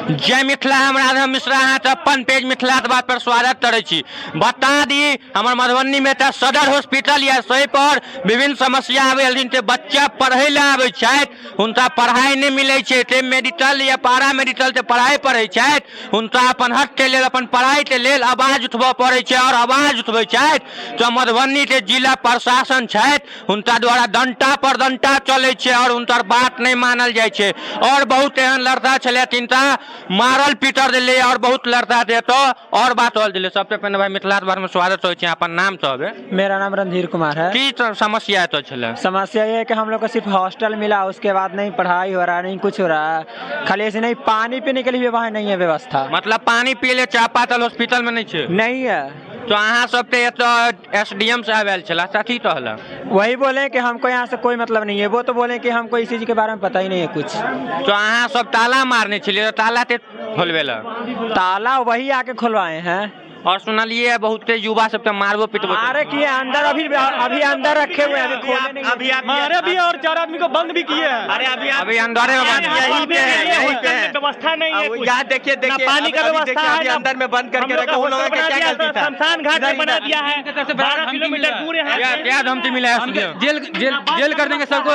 जय मिथिला। हम राधा मिश्रा हैं तो अपन पेज मिथिला बात पर स्वागत करे छी। बता दी हमारे मधुबनी में तो सदर हॉस्पिटल या सही पर विभिन्न समस्या आवे हल्दी ते बच्चा पढ़े ला आवे छथि, उनका पढ़ाई नहीं मिले छे, ते मेडिकल या पारा मेडिकल ते पढ़ाई पढ़े छथि, उनका अपन हक के लेल अपन पढ़ाई के लेल आवाज उठबऽ पड़े छे और आवाज उठबे छथि तो मधुबनी के जिला प्रशासन छथि उनका द्वारा डंटा पर डंटा चले छे और उनकर बात नहीं मानल जाय छे। और बहुत एहन लड़का छले तिनका मारल पीटर दिले और बहुत लड़का थे तो और बात होल दिले। सबसे पहले भाई मिथिला बार में स्वागत हो छे। अपन नाम तो है? मेरा नाम रणधीर कुमार है। की तो समस्या है तो छले? समस्या ये है कि हम लोग को सिर्फ हॉस्टल मिला, उसके बाद नहीं पढ़ाई हो रहा है, नहीं कुछ हो रहा है, खाली ऐसे नहीं पानी पीने के लिए वहाँ नहीं है व्यवस्था। मतलब पानी पी ले चापाकल हॉस्पिटल में नहीं छे? नहीं है। तो अहाँ सब पे तो एसडीएम साहब आयल छला, साथी तो हला वही बोले कि हमको यहाँ से कोई मतलब नहीं है, वो तो बोले कि हमको इस चीज के बारे में पता ही नहीं है कुछ। तो अहाँ सब ताला मारने छलिए, ताला ते खोलबेला? ताला वही आके खुलवाए हैं। और सुनलिए बहुत युवा सब मारबो पिटबो? अरे किए अंदर, अभी अंदर रखे हुए हैं, अभी मारे भी और 4 आदमी को बंद भी किए हैं। अभी अंदर यही पे व्यवस्था नहीं है। यहाँ देखिए पानी का व्यवस्था है, अंदर में बंद करके रखा। उन लोगों का क्या गलती था? शमशान घाट में बना दिया है, 12 किलोमीटर दूर है। क्या धमकी मिला है? जेल कर देंगे सबको।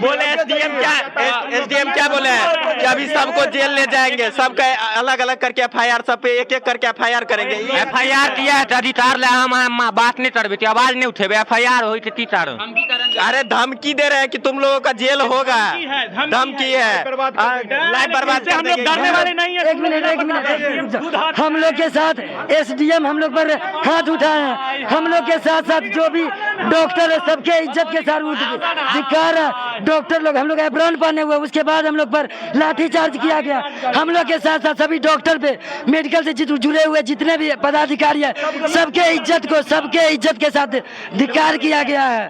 बोले एसडीएम क्या बोले हैं कि अभी सबको जेल ले जाएंगे, सबका अलग अलग करके एफआईआर, सब पे एक एक करके एफआईआर करेंगे। एफआईआर किया है अधिकार ले, हम बात नहीं करबे, आवाज नहीं उठेबे, एफआईआर होई तो तीतार। अरे धमकी दे रहे हैं कि तुम लोगों का जेल होगा, धमकी है, लाइफ बर्बाद कर देंगे। डरने वाले नहीं है। एक मिनट, हम लोग के साथ एसडीएम हम लोग पर हाथ उठाए हैं। हम लोग के साथ साथ जो भी डॉक्टर है सबके इज्जत के साथ धिक्कार है। डॉक्टर लोग हम लोग एप्रॉन पहने हुए, उसके बाद हम लोग पर लाठीचार्ज किया गया। हम लोग के साथ साथ सभी डॉक्टर पे मेडिकल से जुड़े हुए जितने भी पदाधिकारी है सबके इज्जत के साथ धिक्कार किया गया है।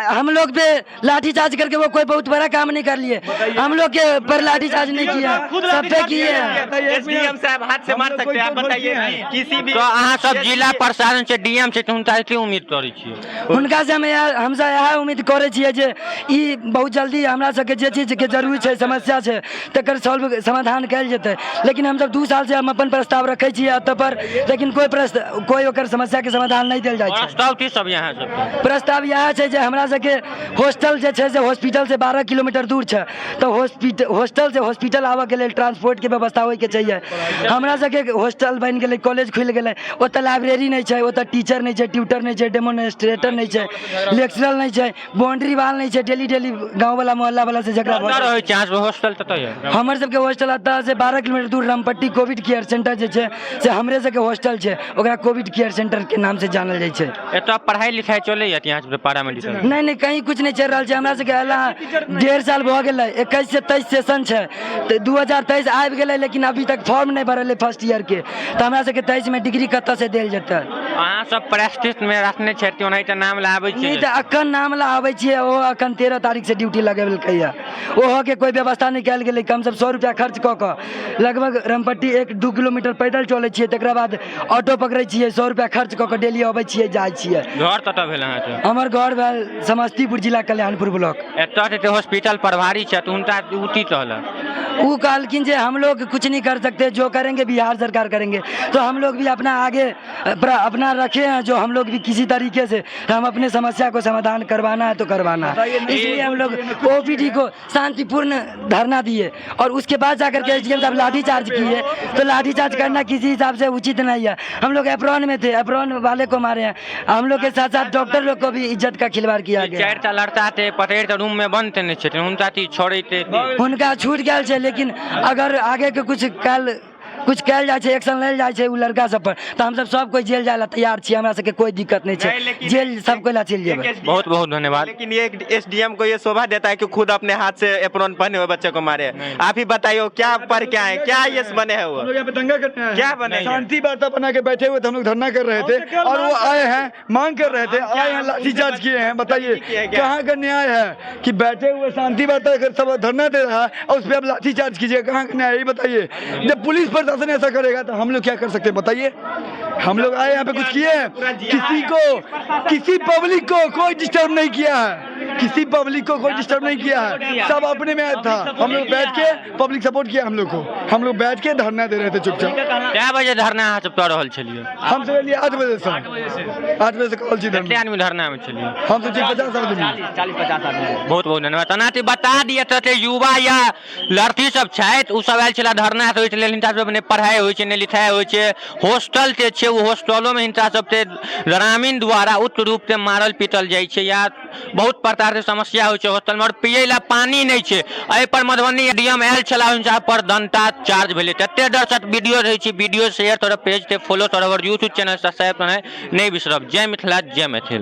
हम लोग पे लाठीचार्ज करके वो कोई बहुत बड़ा काम नहीं कर लिए, हम लोग के पर लाठीचार्ज नहीं किया, सब पे किए हैं। एसडीएम साहब हाथ से मार सकते हैं, आप बताइए किसी भी। तो अहाँ सब जिला प्रशासन से डीएम से उनका की उम्मीद करे छियै? उनका से हम सब यह उम्मीद करे छियै जे ई बहुत जल्दी हमरा सबके जे चीज के जरूरी छै, समस्या छै तकर समाधान कयल जेतै। लेकिन हम सब 2 साल से हम अपन प्रस्ताव रखे छियै अतः पर, लेकिन कोई ओकर समस्या के समाधान नहीं देल जाय छै। प्रस्ताव की सब यहाँ सब? प्रस्ताव यह छै जे हमरा सबके हॉस्टल जे छै से हॉस्पिटल से 12 किलोमीटर दूर छै, तो हॉस्टल से हॉस्पिटल आबऽ के लेल ट्रांसपोर्ट के व्यवस्था होय के चाहिए। हमरा सबके हॉस्टल बन गेलै, कॉलेज खुल गेलै, ओतऽ लाइब्रेरी नहीं छै, ओतऽ टीचर नहीं छै, ट्यूटर नहीं छै, डेमोन्स्ट्रेटर नहीं छै, लेक्चरर नहीं छै, बाउंड्री वाल नहीं छै। डेली गाँव वाला मोहल्ला वाला से झगड़ा हॉस्टल तो हमर सबके हॉस्टल अतः से 12 किलोमीटर दूर रामपट्टी कोविड केयर सेंटर जे छै से हमरे सबके हॉस्टल छै, ओकरा कोविड केयर सेंटर के नाम से जानल जाइ छै। एतऽ पढ़ाई लिखाई चले या यहाँ पे पारा मेडिकल? नहीं कहीं कुछ नहीं चल रहा है। हमरा सबके 1.5 साल भ गेलै, 21 से 23 सेशन छै, 2023 आबि गेलै लेकिन अभी तक फॉर्म नहीं भरल है फर्स्ट ईयर के, तो हमरा सबके 23 में डिग्री कतऽ से देल जेतै? अहाँ सब प्रेस्टिस में रखने छै तो नहीं तो नाम लाबै छै? नहीं तो अखन नाम लाबै छियै, ओ अखन 13 तारीख से ड्यूटी लगेलकै है, ओहो के कोई व्यवस्था नहीं कयल गेलै। कम से 100 रुपया खर्च कऽ कऽ लगभग रामपट्टी 1-2 किलोमीटर पैदल चलै छियै, तकरा बाद ऑटो पकड़ै छियै, 100 रुपया खर्च कऽ कऽ डेली अबै छियै, जाइ छियै। घर कतऽ भेल अहाँके? हमर घर भेल समस्तीपुर जिला कल्याणपुर ब्लॉक। एतऽ के हॉस्पिटल प्रभारी छै तो उनका ड्यूटी तो हला, वो कहलखिन जे हम लोग कुछ नहीं कर सकते, जो करेंगे बिहार सरकार करेंगे। तो हम लोग भी अपना आगे अपना रखे हैं, जो हम लोग भी किसी तरीके से हम अपने समस्या को समाधान करवाना है तो करवाना है। इसलिए हम लोग ओपीडी को शांतिपूर्ण धरना दिए और उसके बाद जाकर के एसडीएम साहब लाठीचार्ज किए। तो लाठीचार्ज करना किसी हिसाब से उचित नहीं है। हम लोग एप्रॉन में थे, एप्रॉन वाले को मारे हैं, हम लोग के साथ साथ डॉक्टर लोग को भी इज्जत का खिलवाड़ किया गया। 4टा लड़का थे पटेर के रूम में बंद थे, उनका छोड़े थे, उनका छूट गया है। लेकिन अगर आगे के कुछ कल जाए, एक्शन लेल जाए उ लड़का सब पर, तो हम सब कोई जेल जाए ला तैयार छी, हमरा सबके कोई दिक्कत नहीं है, जेल सब कोई ला चल जाए। बहुत बहुत धन्यवाद। लेकिन ये एसडीएम को ये शोभा देता है कि खुद अपने हाथ से एप्रॉन पहने हुए बच्चे को मारे। आप ही बताइए क्या पर क्या है, क्या ये बने हैं? वो यहाँ पे दंगा करते हैं, क्या बने? शांति वार्ता बना के बैठे हुए थे, हम लोग धरना कर रहे थे और वो आए हैं, मांग कर रहे थे, आए हैं, लाठीचार्ज किए हैं। बताइए कहाँ का न्याय है कि बैठे हुए शांति वार्ता कर सब धरना दे रहा है और उस पर आप लाठीचार्ज कीजिए, कहाँ का न्याय? बताइए। जब पुलिस प्रशासन ऐसा करेगा तो हम लोग क्या कर सकते हैं? बताइए। हम लोग आए यहाँ पे कुछ किए हैं? किसी पब्लिक को कोई डिस्टर्ब नहीं किया है। किसी पब्लिक को कोई डिस्टर्ब नहीं किया है, सब अपने में था। हम लोग बैठ के पब्लिक सपोर्ट किया हम लोग को, हम लोग बैठ के धरना दे रहे थे चुपचाप। क्या बजे धरना अहाँ सब कऽ रहल छलियै? हम सब लिए 8 बजे से 8 बजे से कहल छी कते धरना। आदमी धरना में छलियै? हम तो 50 आदमी। 40-50 आदमी। बहुत बहुत धन्यवाद। तनाती बता दिए तो युवा या लड़की सब छथि, उ सब आयल छला धरना से, ओहि लेल हिनका सब ने पढ़ाई होइ छै ने लिखाई होइ छै। हॉस्टल जे छै उ हॉस्टलो में हिनका सब ते ग्रामीण द्वारा उच्च रूप से मारल पीटल जाइ छै या बहुत प्रकार के समस्या होइ छै हॉस्टल में, और पियै ला पानी नहीं छै। एहि पर मधुबनी डीएम आयल छला, हुनका पर दंता चार्ज भेलै। तते दर्शक वीडियो रहै छै, वीडियो शेयर तोरा पेज ते फॉलो तोरा यूट्यूब चैनल सब्सक्राइब करनाइ नहीं बिसरब। जय मिथिला, जय मैथिल।